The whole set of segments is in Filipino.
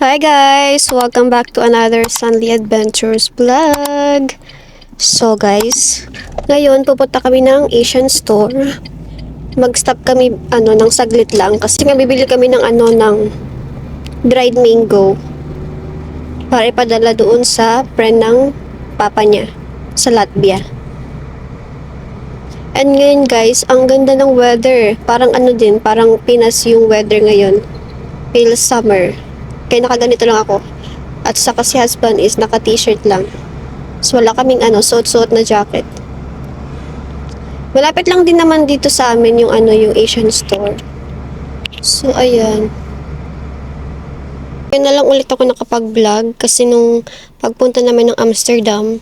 Hi guys! Welcome back to another Sunly Adventures vlog. So guys, ngayon pupunta kami ng Asian store. Mag-stop kami ng saglit lang kasi nga bibili kami ng ng dried mango para ipadala doon sa friend ng papa niya sa Latvia. And ngayon guys, ang ganda ng weather. Parang parang Pinas yung weather ngayon. Feels summer. Kaya nakaganito lang ako. At saka si husband is naka-t-shirt lang. So wala kaming suot-suot na jacket. Malapit lang din naman dito sa amin yung yung Asian store. So ayan. Kaya na lang ulit ako nakapag-vlog kasi nung pagpunta namin ng Amsterdam,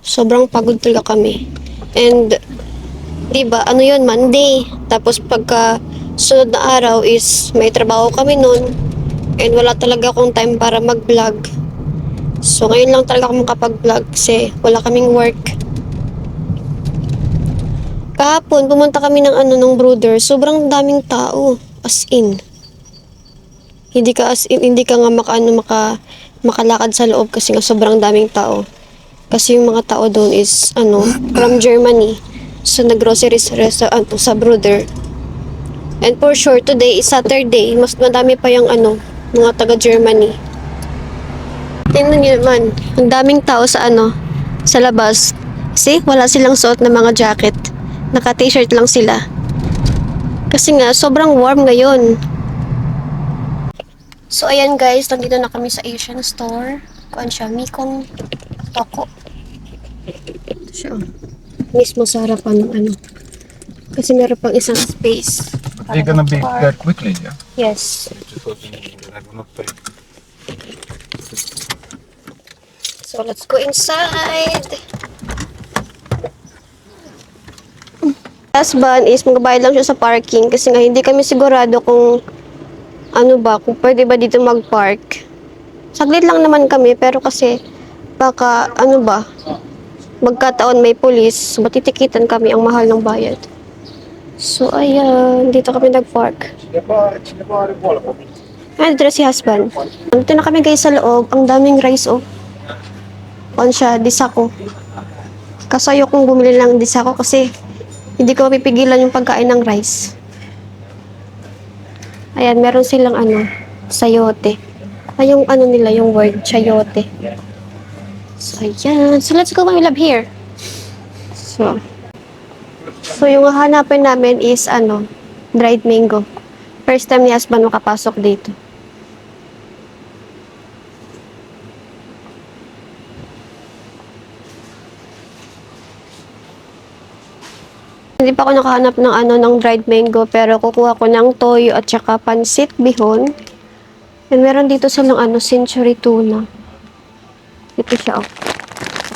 sobrang pagod talaga kami. And 'di ba, yun, Monday. Tapos pagka sunod na araw is may trabaho kami noon. And wala talaga akong time para mag-vlog. So, ngayon lang talaga ako makapag-vlog kasi wala kaming work. Kahapon, pumunta kami ng brother. Sobrang daming tao. As in. Hindi ka nga makalakad sa loob kasi nga sobrang daming tao. Kasi yung mga tao doon is, from Germany. So, nag-groceries sa brother. And for sure, today is Saturday. Mas madami pa yung mga taga-Germany. Tingnan niyo naman, ang daming tao sa labas. See, wala silang suot na mga jacket. Naka-t-shirt lang sila. Kasi nga, sobrang warm ngayon. So, ayan guys, nandito na kami sa Asian store. Kuan siya, Mekong Toko. Ito siya, oh. Mismo sa harapan ng Kasi meron pang isang space. They're gonna be there quickly, yeah? Yes. So, let's go inside. Husband is magbabayad lang siya sa parking kasi nga hindi kami sigurado kung kung pwede ba dito mag-park. Saglit lang naman kami pero kasi baka magkataon may pulis, matitikitan kami ang mahal ng bayad. So ayan, dito kami nag-park. Dito na si husband. Dito na kami guys sa loob, ang daming rice disako. Kaso ayokong bumili lang disako kasi hindi ko mapipigilan yung pagkain ng rice. Ayan, meron silang sayote. Ay, yung nila, yung word, chayote. So, ayan. So, let's go, my love, here. So yung hahanapin namin is, dried mango. First time ni husband makapasok dito. Hindi pa ako nakahanap ng dried mango, pero kukuha ko ng toyo at saka pansit bihon. And meron dito silang century tuna. Ito siya, oh.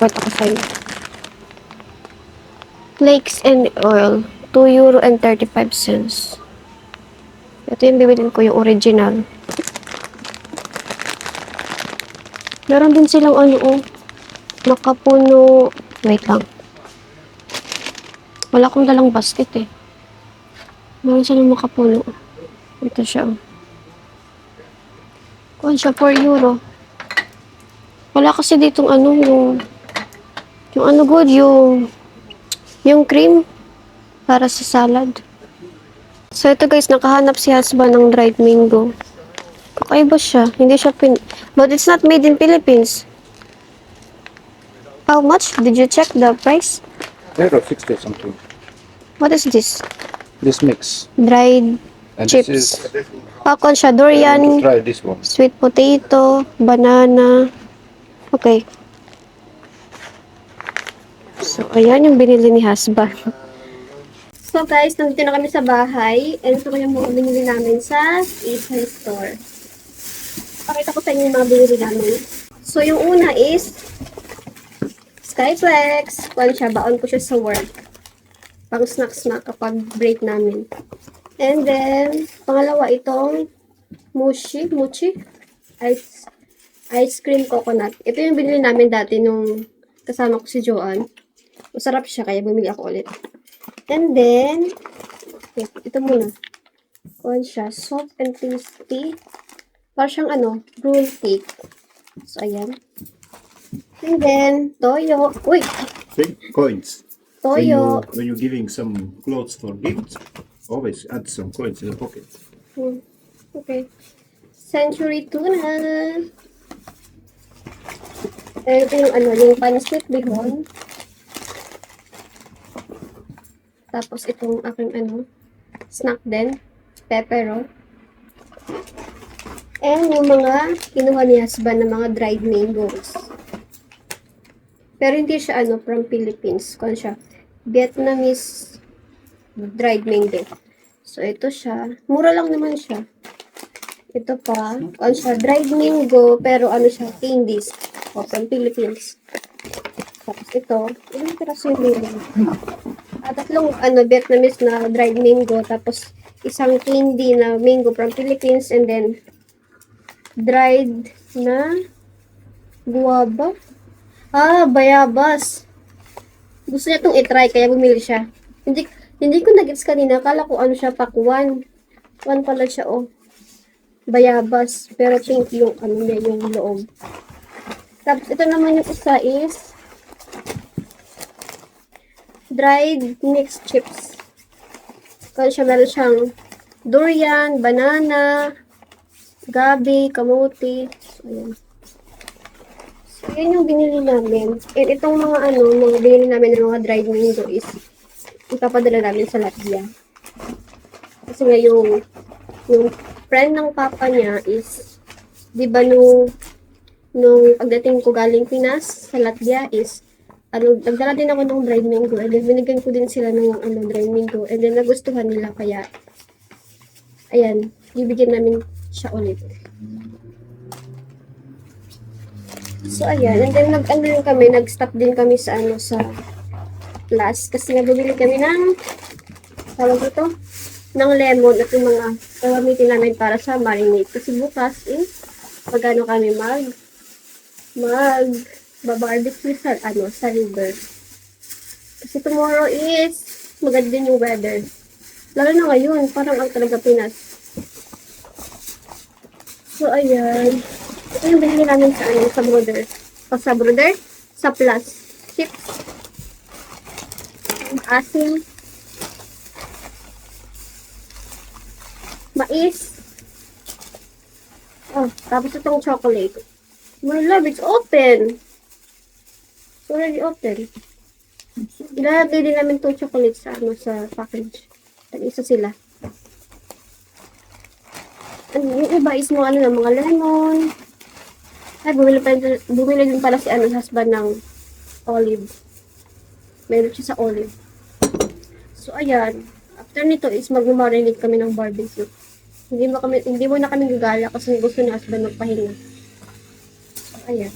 Ito ko sa'yo. Flakes and oil, €2.35. Ito yung bibilin ko, yung original. Meron din silang nakapuno. Wait lang. Wala akong dalang basket eh. Meron silang makapuno. Ito siya. Kuhan siya, €4. Wala kasi ditong good, yung cream para sa salad. So ito guys, nakahanap si husband ng dried mango. Kakaiba siya. Hindi siya but it's not made in Philippines. How much? Did you check the price? They're 60 something. What is this? This mix. Dried And chips. this is... Pakon siya, durian, Try this one. sweet potato, banana. Okay. So, ayan yung binili ni husband. So guys, nandito na kami sa bahay. And ito yung mga binili namin sa Asian store. Pakita ko sa inyo yung mga binili namin. So, yung una is Skyflex. Kuwan siya, baon ko siya sa work. Pang snack-snack kapag break namin. And then, pangalawa itong Mochi ice cream coconut. Ito yung binili namin dati nung kasama ko si Joanne. Masarap siya, kaya bumili ako ulit. And then, ito muna. Kuwan siya, soft and tasty Para siyang rule cake. So, ayan. And then, toyo. Uy! See? Coins. Toyo. When you're giving some clothes for gifts, always add some coins in the pocket. Okay. Century tuna. Ito yung pancit bihon. Tapos itong aking snack din. Pepero. And yung mga kinuha ni husband na mga dried mangoes. Pero hindi siya from Philippines. Kung siya, Vietnamese dried mango. So ito siya. Mura lang naman siya. Ito pa. Kung siya, dried mango, pero siya, candies. O, from Philippines. Tapos ito. Ilang piraso yung mango? Tatlong Vietnamese na dried mango. Tapos isang candy na mango from Philippines. And then, dried na guava. Bayabas. Gusto niya itong itry, kaya bumili siya. Hindi ko nag-gets kanina. Akala ko siya, pakwan. Pakwan pala siya, bayabas. Pero pink yung niya, yung loob. Tapos ito naman yung isa is dried mixed chips. Kaya siya, meron siyang durian, banana, gabi, kamote. So, ayan. So, yun yung binili namin. And itong mga mga binili namin ng mga dried mango is ipapadala namin sa Latvia. Kasi nga yung friend ng papa niya is, di ba nung pagdating ko galing Pinas sa Latvia is, nagdala din ako ng dried mango, and then binigyan ko din sila ng dried mango, and then nagustuhan nila, kaya, ayan, bibigyan namin siya ulit. So, ayan, and then nag-stop din kami sa sa Plus, kasi nga bumili kami ng, tawag ito, ng lemon at yung mga gagamitin namin para sa marinade. Kasi bukas is, magano kami barbecue sa sa river. Kasi tomorrow is maganda din yung weather. Lalo na ngayon, parang ang talaga Pinas. So ayan. Ito yung binili namin sa brother. Sa Plus. Chips. Asin. Mais. Tapos itong chocolate. My love, it's open. It's already open. Ilalagay din namin itong chocolate sa package. Isa sila. Yung iba is mga mga lemon. Ay, bumili din pala si husband ng olive. Meron siya sa olive. So, ayan. After nito is mag-marinate kami ng barbecue. Hindi mo na kami gagala kasi gusto ni husband magpahinga. So, ayan.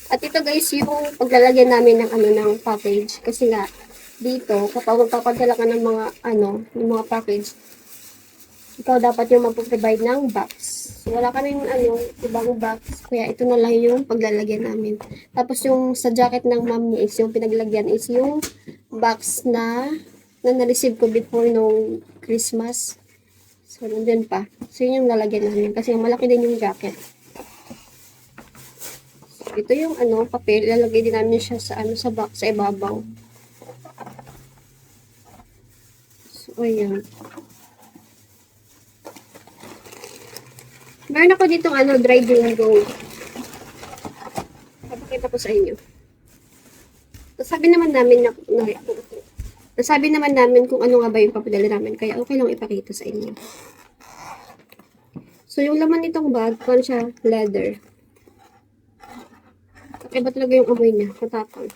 At ito guys, yung paglalagyan namin ng package. Kasi nga, dito, kapag magpapadala ka ng mga, ng mga package, ikaw dapat yung magpo-provide ng box. So, wala kaming, ibang box. Kaya ito na lang yung paglalagyan namin. Tapos yung sa jacket ng mom niya is, yung pinaglagyan is yung box na na-receive ko before nung Christmas. So, nandun pa. So, yun yung lalagyan namin. Kasi malaki din yung jacket. So, ito yung papel. Lalagay din namin siya sa sa box, sa ibabaw. So, ayan. Meron ako ditong dried mango. Papakita ko sa inyo. Nasabi naman namin kung ano nga ba yung papadala namin. Kaya okay lang ipakita sa inyo. So, yung laman nitong bag, kung siya, leather. Kakaiba talaga yung amoy niya. Matapang.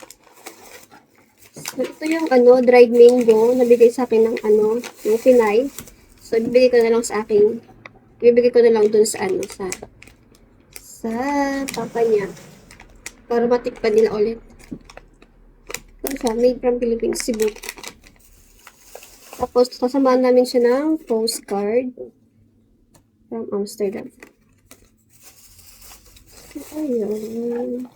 So, ito yung dried mango. Nabigay sa akin ng yung Pinay. So, ibibigay ko na lang dun sa papa niya. Para matikpan nila ulit. Ito siya, made from Philippines, Cebu. Tapos, kasamahan namin siya ng postcard from Amsterdam. Ayun.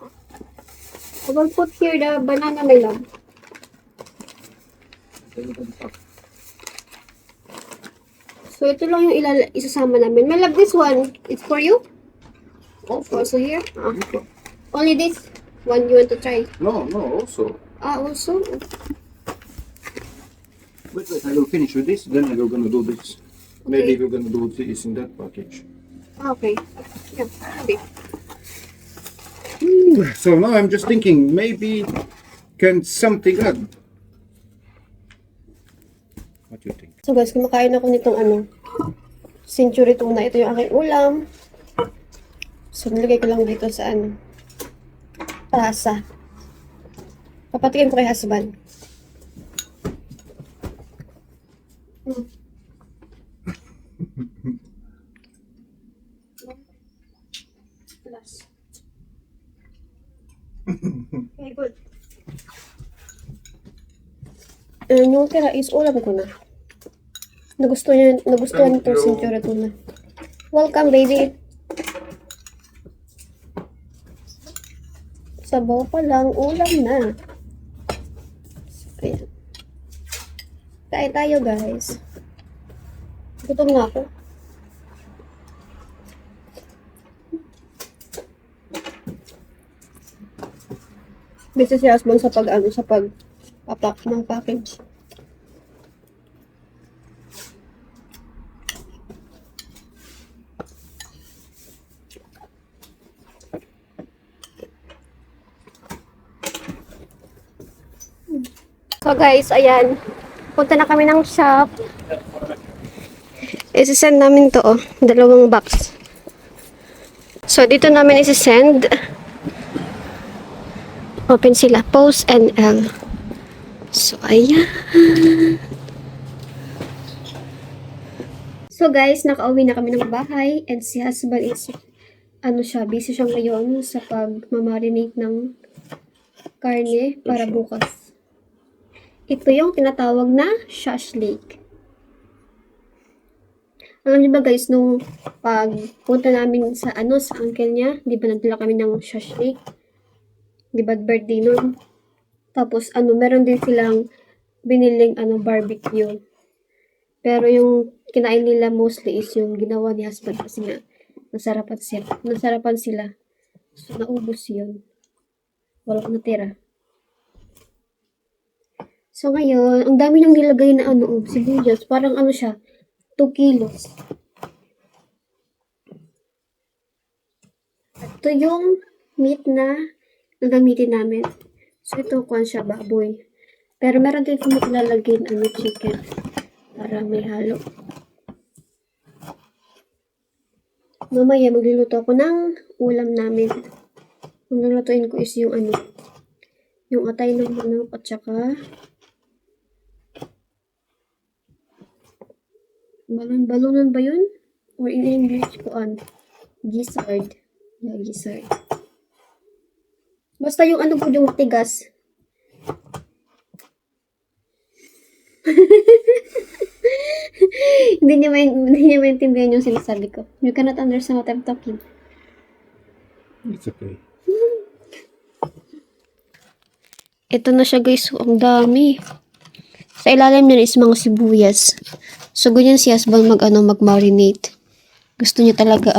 I will put here the banana, my love. So, ito lang yung isasama namin. My love, this one, it's for you? Also here? Ah. Only this one you want to try? No, no, also. Ah, also? Wait, I will finish with this, then we're gonna do this. Maybe Okay. we're gonna do this in that package. Ah, okay. Yeah, okay. So now I'm just thinking, maybe can something add? What do you think? So guys, kumakain ako nitong century tuna. Ito yung aking ulam. So, nilagay ko lang dito sa tasa. Papatikin ko kay husband. Plus. Okay, good. Yung tira is ulam ko na. Nagustuhan itong century tuna. Welcome, baby. Sabaw pa lang, ulam na. Ayan. Kain tayo, guys. Gutom na ako. Busy si husband sa papak ng package. So guys, ayan. Punta na kami ng shop. Isisend namin to, oh. 2 box. So, dito namin isisend. Open sila. Post NL. So, ayan. So guys, nakauwi na kami ng bahay. And si husband is, busy siya ngayon sa pag-marinate ng karne para bukas. Ito yung tinatawag na shashlik. Alam niyo ba guys, nung pagpunta namin sa uncle niya, di ba nagdala kami ng shashlik? Di ba birthday nun? Tapos meron din silang biniling barbecue. Pero yung kinain nila mostly is yung ginawa ni husband kasi nga nasarapan sila. So naubos yun. Walang natira. So ngayon, ang dami niyang nilagay na sibuyas. Parang siya, 2 kilos. Ito yung meat na gagamitin namin. So ito, siya, baboy. Pero meron din kami ilalagay chicken. Para may halo. Mamaya, magluluto ako ng ulam namin. Ang lulutuin ko is yung yung atay ng manok at saka balunan ba yun? Or in English ko gizzard. Yeah, gizzard. Basta yung po yung tigas. Hindi niya maintindihan yung sinasabi ko. You cannot understand what I'm talking. It's okay. Ito na siya guys. Ang dami. Sa ilalim niya is mga sibuyas. So, ganyan si husband mag-marinate. Gusto niya talaga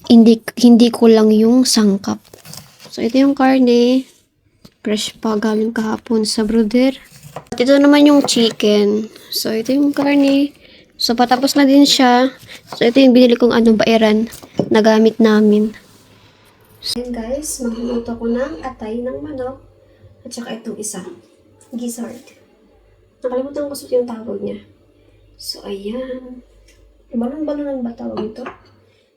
hindi ko lang yung sangkap. So, ito yung karne. Fresh pa galing kahapon sa brother. At ito naman yung chicken. So, ito yung karne. So, patapos na din siya. So, ito yung binili kong bairan na gamit namin. So, ayan guys, magluluto ko ng atay ng manok. At saka itong isa. Gizzard. Nakalimutan ko yung tawag niya. So, ayan. Balon-balonan ba tawag ito?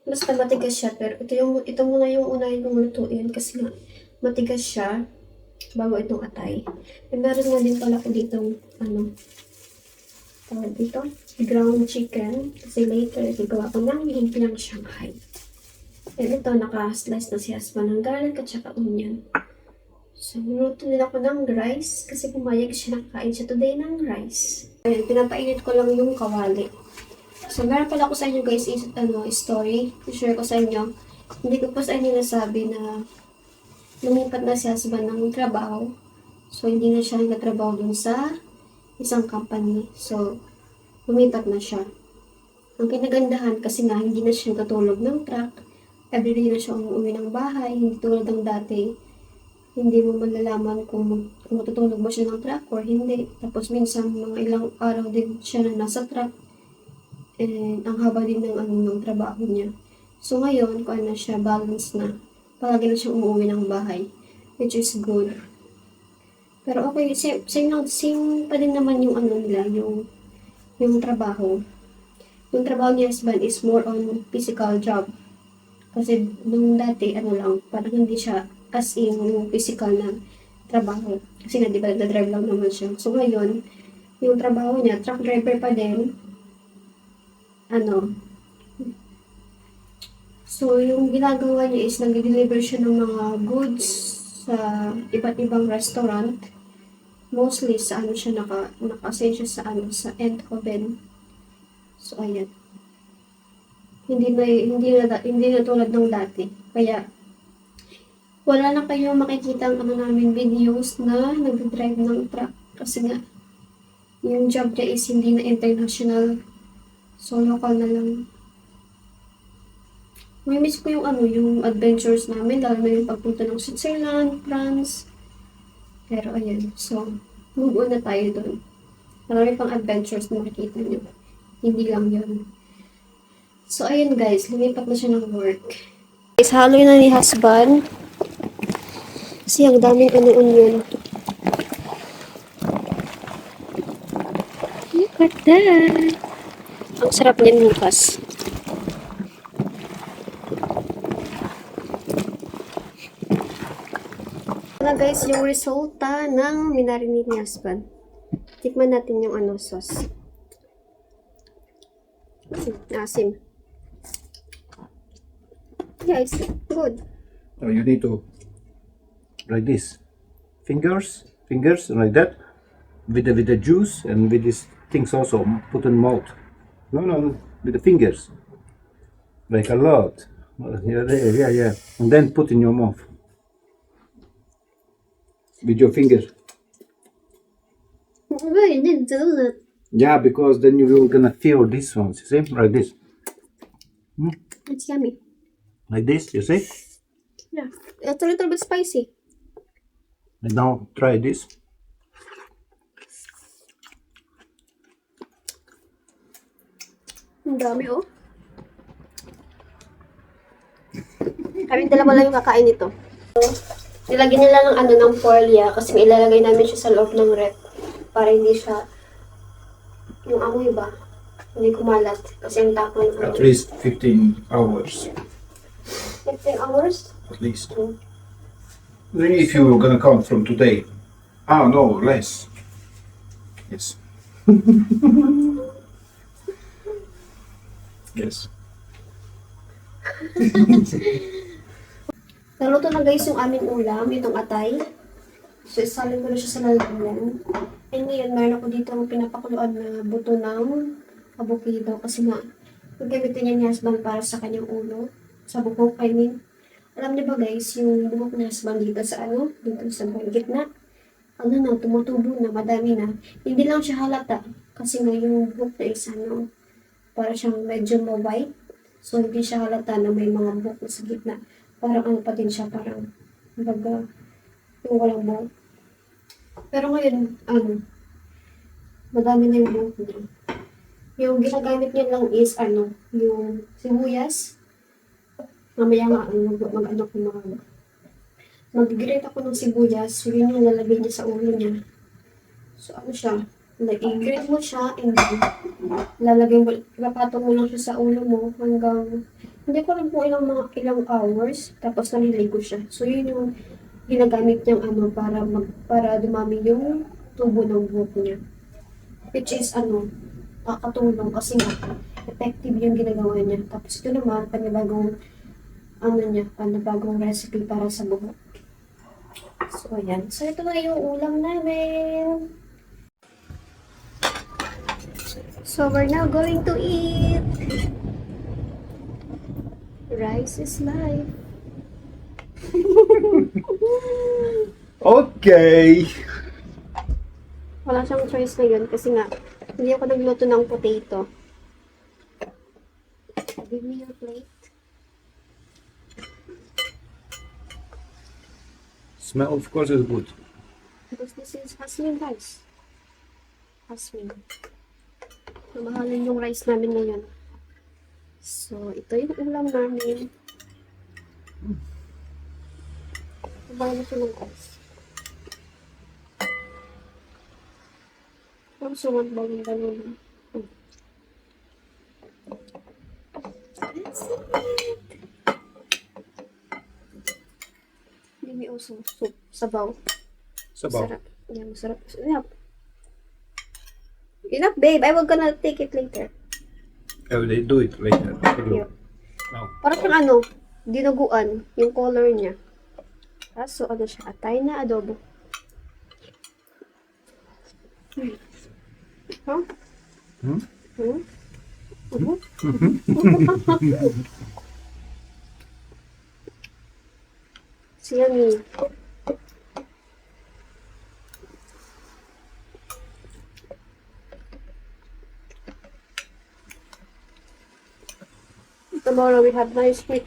Basta matigas siya. Pero ito muna yung unahin kong lutuin. Kasi nga, matigas siya. Bago itong atay. And meron nga din pala ko ditong, tawag dito, ground chicken. Kasi later, gagawa ko ng lumpiang Shanghai. And ito, naka-slice na si husband ng garlic at saka onion. So, minuto din ako ng rice kasi pumayag siya, nakain siya today ng rice. Ayan, pinapainit ko lang yung kawali. So, meron pala ako sa inyo guys, story. I-share ko sa inyo. Hindi ko pa sa inyo nasabi na lumipat na si husband ng trabaho. So, hindi na siya nagtatrabaho dun sa isang company. So, lumipat na siya. Ang kinagandahan kasi nga hindi na siya natutulog ng truck. Everyday na siya umuwi ng bahay, hindi tulad ng dati. Hindi mo malalaman kung matutulog ba siya ng truck or hindi. Tapos minsan mga ilang araw din siya na nasa truck. And ang haba din ng trabaho niya. So ngayon, kung ano siya, balance na. Palagi na siya umuwi ng bahay. Which is good. Pero okay, same pa din naman yung nila, yung trabaho. Yung trabaho ni husband is more on physical job. Kasi nung dati, lang, parang hindi siya as in yung physical na trabaho. Kasi nga, di ba, nag-drive lang naman siya. So ngayon, yung trabaho niya, truck driver pa din. So yung ginagawa niya is nag-deliver siya ng mga goods sa iba't ibang restaurant. Mostly sa siya naka-assign siya sa Eindhoven. So ayan. Hindi na tulad ng dati. Kaya wala na kayong makikita namin videos na nag-drive ng truck kasi nga yung job niya is hindi na international. So local na lang. May miss ko yung adventures namin, lalo na yung pagpunta ng Switzerland, France. Pero ayan, so, move on na tayo doon. Marami pang adventures na makikita niyo. Hindi lang yun. So, ayun guys, lumipat na siya ng work. Guys, halo na ni husband. Kasi ang daming onion. Look at that! Ang sarap niyan bukas. Na guys, yung resulta ng minarinate ni husband. Tikman natin yung sauce. Asim. Yeah, it's good. Oh, you need to like this. Fingers like that. With the juice and with these things also put in mouth. No, with the fingers. Like a lot. Yeah. And then put in your mouth. With your finger. Well, you didn't do that. Yeah, because then you will gonna feel these ones, you see? Like this. It's yummy. Like this, you see? Yeah. It's a little bit spicy. And now try this. Ang dami, oh. Kaming dalawa lang yung kakain nito. Nilagyan nila ng folia kasi may ilalagay namin siya sa loob ng rep para hindi siya yung amoy ba? Hindi kumalat kasi ang tapon ng At least 15 hours. 15 hours? At least. If you were gonna count from today. No, less. Yes. Yes. Naluto na guys yung aming ulam, itong atay. So, isalin ko na siya sa lalagyan. And ngayon, meron ako dito pinapakuluan na buto ng avocado. Kasi nga, gagamitin niya ni husband para sa kanyang ulo. Sa buhok, I mean. Alam niyo ba guys, yung buhok ni husband dito sa dito sa gitna. Tumutubo na, madami na. Hindi lang siya halata. Kasi nga yung buhok na is para siyang medyo white. So, hindi siya halata na may mga buhok na sa gitna. Parang pa din siya, parang baga, yung walang buhok. Pero ngayon, madami na yung buhok niya. Yung ginagamit niya lang is, yung sibuyas. Mamaya nga, mag-grate ako ng sibuyas, so yun yung lalagay niya sa ulo niya. So, siya, like, i-grate mo siya, and then, ipapatong mo lang siya sa ulo mo hanggang, hindi ko rin po ilang hours, tapos naliligo siya. So, yun yung ginagamit niyang para dumami yung tubo ng buhok niya. Which is, kakatulong kasi nga, effective yung ginagawa niya. Tapos ito naman, panibagong recipe para sa buhok. So, ayan. So, ito na yung ulam namin. So, we're now going to eat. Rice is life. Okay. Wala siyang choice ngayon kasi nga, Hindi ako nagluto ng potato. Give me your plate. Smell, of course, is good. Because this is Hasmin rice. Hasmin. Mamahalin yung rice namin ngayon. So, ito yung ulam namin. Mamahalin ko ng rice. Ang sumat ba yung ganun? That's it. Maybe also soup. Sabaw. Sabaw. Masarap. Yeah, masarap. Enough. Enough, babe. I will gonna take it later. Oh, they do it later. Yeah. Now, Parang yung ano, dinuguan. Yung color niya. Kaso, ano siya? Atay na adobo. Huh? Hmm? Hmm? Mhm. It's yummy. Tomorrow we have nice meat.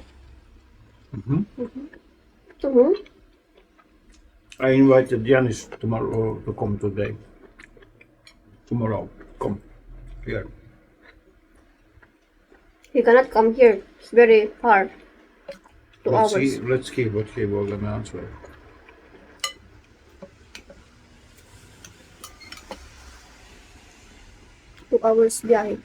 I invited Janis tomorrow to come today. Tomorrow, come here. You cannot come here. It's very far. 2 Let's hours. see. Let's see what he will answer. 2 hours biyahe.